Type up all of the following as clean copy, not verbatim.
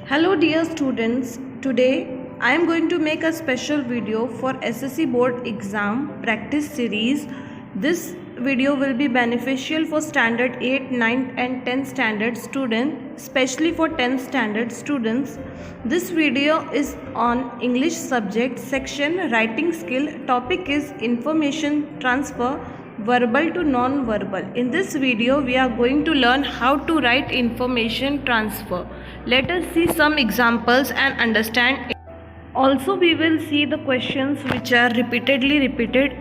Hello dear students, today I am going to make a special video for SSC board exam practice series. This video will be beneficial for standard 8, 9 and 10 standard students, especially for 10 standard students. This video is on English subject section writing skill. Topic is information transfer, verbal to non-verbal. In this video we are going to learn how to write information transfer. Let us see some examples and understand it. Also we will see the questions which are repeated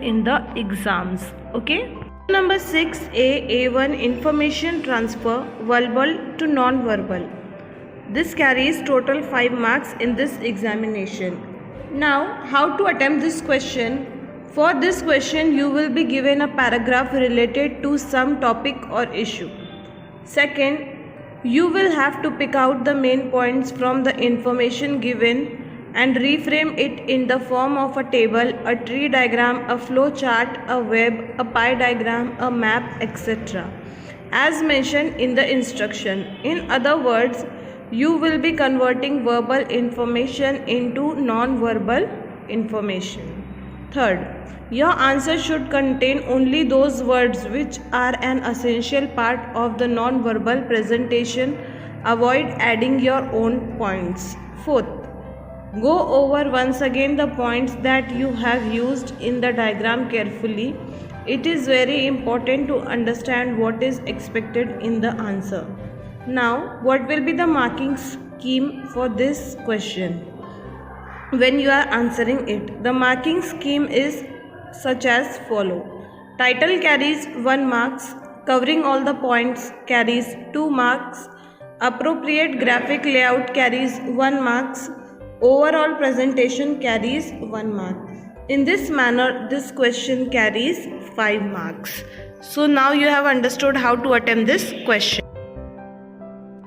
in the exams. Okay. Number 6A1 information transfer, verbal to non-verbal. This carries total 5 marks in this examination. Now how to attempt this question? For this question you will be given a paragraph related to some topic or issue. Second, you will have to pick out the main points from the information given and reframe it in the form of a table, a tree diagram, a flow chart, a web, a pie diagram, a map, etc. as mentioned in the instruction. In other words, you will be converting verbal information into non-verbal information. Third, your answer should contain only those words which are an essential part of the non-verbal presentation. Avoid adding your own points. Fourth, go over once again the points that you have used in the diagram carefully. It is very important to understand what is expected in the answer. Now, what will be the marking scheme for this question? When you are answering it, the marking scheme is such as follow. Title carries 1 marks, covering all the points carries 2 marks, appropriate graphic layout carries 1 marks, overall presentation carries 1 mark. In this manner, this question carries 5 marks. So now you have understood how to attempt this question.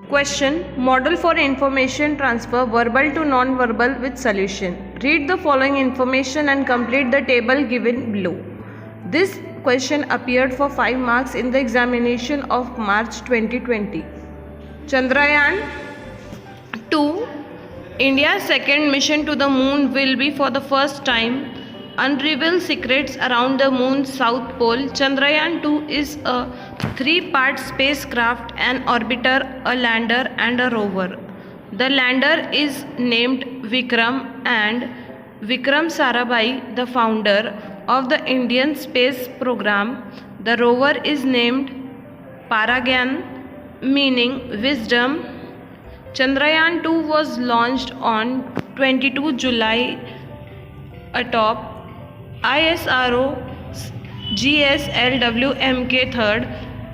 Question: Model for information transfer, verbal to non-verbal with solution. Read the following information and complete the table given below. This question appeared for 5 marks in the examination of March 2020. Chandrayaan 2, India's second mission to the moon, will be for the first time unravel secrets around the moon's south pole. Chandrayaan 2 is a 3-part spacecraft, an orbiter, a lander and a rover. The lander is named Vikram, and Vikram Sarabhai, the founder of the Indian space program. The rover is named Paragyan, meaning wisdom. Chandrayaan 2 was launched on 22 July atop ISRO GSLW Mk3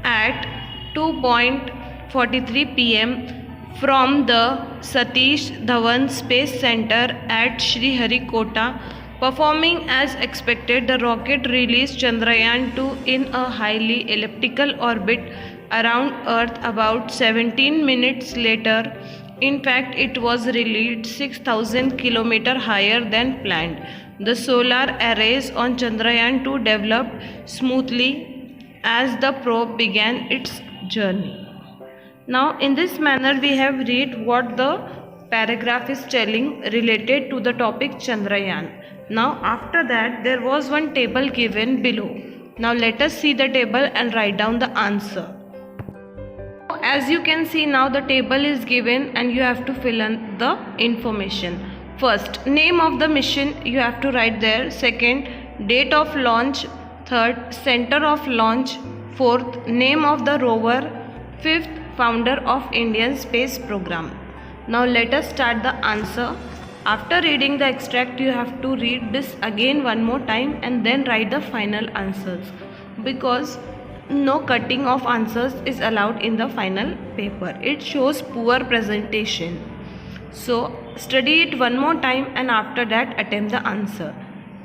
at 2:43 p.m. from the Satish Dhawan Space Center at Sriharikota. Performing as expected, the rocket released Chandrayaan 2 in a highly elliptical orbit around Earth about 17 minutes later. In fact, it was released 6,000 km higher than planned. The solar arrays on Chandrayaan 2 developed smoothly as the probe began its journey. Now, in this manner, we have read what the paragraph is telling related to the topic Chandrayaan. Now, after that, there was one table given below. Now, let us see the table and write down the answer. As you can see, now the table is given and you have to fill in the information. First, name of the mission you have to write there. Second, date of launch. Third, center of launch. Fourth, name of the rover. Fifth, founder of Indian space program. Now let us start the answer. After reading the extract, you have to read this again one more time and then write the final answers, because no cutting of answers is allowed in the final paper. It shows poor presentation. So study it one more time and after that attempt the answer.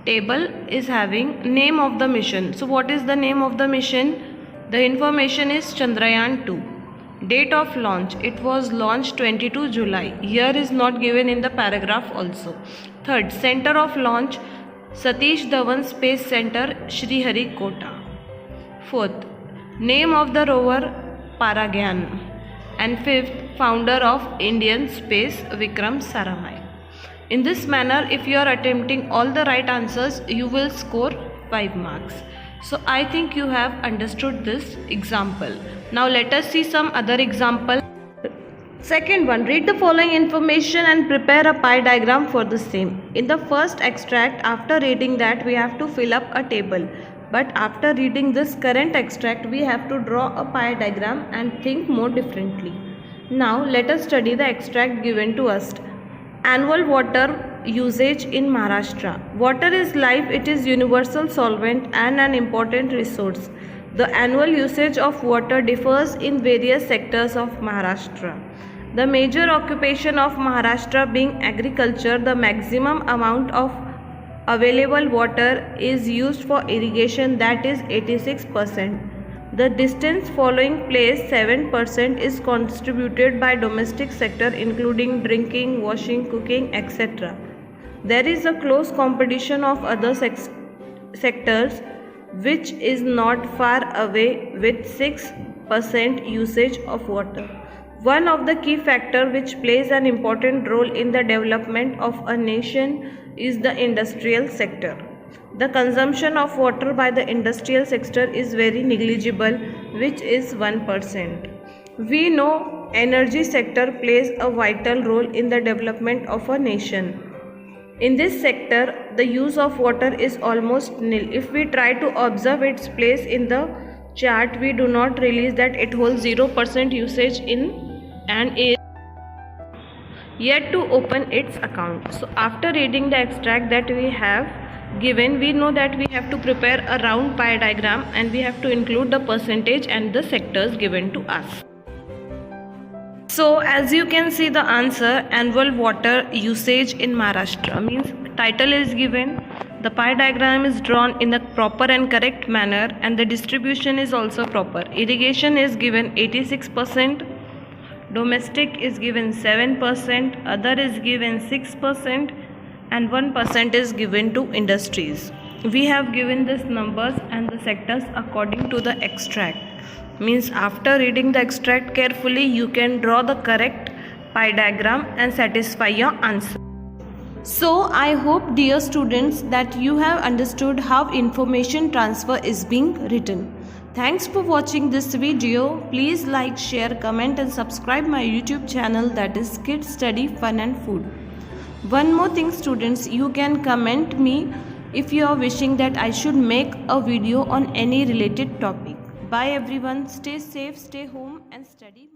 Table is having name of the mission. So what is the name of the mission? The information is Chandrayaan 2. Date of launch, it was launched 22 July. Year is not given in the paragraph also. Third, center of launch, Satish Dhawan Space Center, Sriharikota. Fourth, name of the rover, Paragyan. and fifth, founder of Indian Space Vikram Sarabhai. In this manner, if you are attempting all the right answers, you will score 5 marks. So I think you have understood this example. Now let us see some other example. Second one, read the following information and prepare a pie diagram for the same. In the first extract, after reading that, we have to fill up a table. But after reading this current extract, we have to draw a pie diagram and think more differently. Now let us study the extract given to us. Annual water usage in Maharashtra. Water is life, it is universal solvent and an important resource. The annual usage of water differs in various sectors of Maharashtra. The major occupation of Maharashtra being agriculture, the maximum amount of available water is used for irrigation, that is 86%. The distance following place 7% is contributed by domestic sector including drinking, washing, cooking, etc. There is a close competition of other sectors which is not far away with 6% usage of water. One of the key factors which plays an important role in the development of a nation is the industrial sector. The consumption of water by the industrial sector is very negligible, which is 1%. We know energy sector plays a vital role in the development of a nation. In this sector, the use of water is almost nil. If we try to observe its place in the chart, we do not realize that it holds 0% usage in and is yet to open its account. So after reading the extract that we have given, we know that we have to prepare a round pie diagram and we have to include the percentage and the sectors given to us. So as you can see the answer, annual water usage in Maharashtra means title is given, the pie diagram is drawn in the proper and correct manner and the distribution is also proper. Irrigation is given 86%. Domestic is given 7%, other is given 6% and 1% is given to industries. We have given these numbers and the sectors according to the extract. Means after reading the extract carefully, you can draw the correct pie diagram and satisfy your answer. So I hope, dear students, that you have understood how information transfer is being written. Thanks for watching this video. Please like, share, comment and subscribe my YouTube channel, that is Kids Study Fun and Food. One more thing students, you can comment me if you are wishing that I should make a video on any related topic. Bye everyone, stay safe, stay home and study.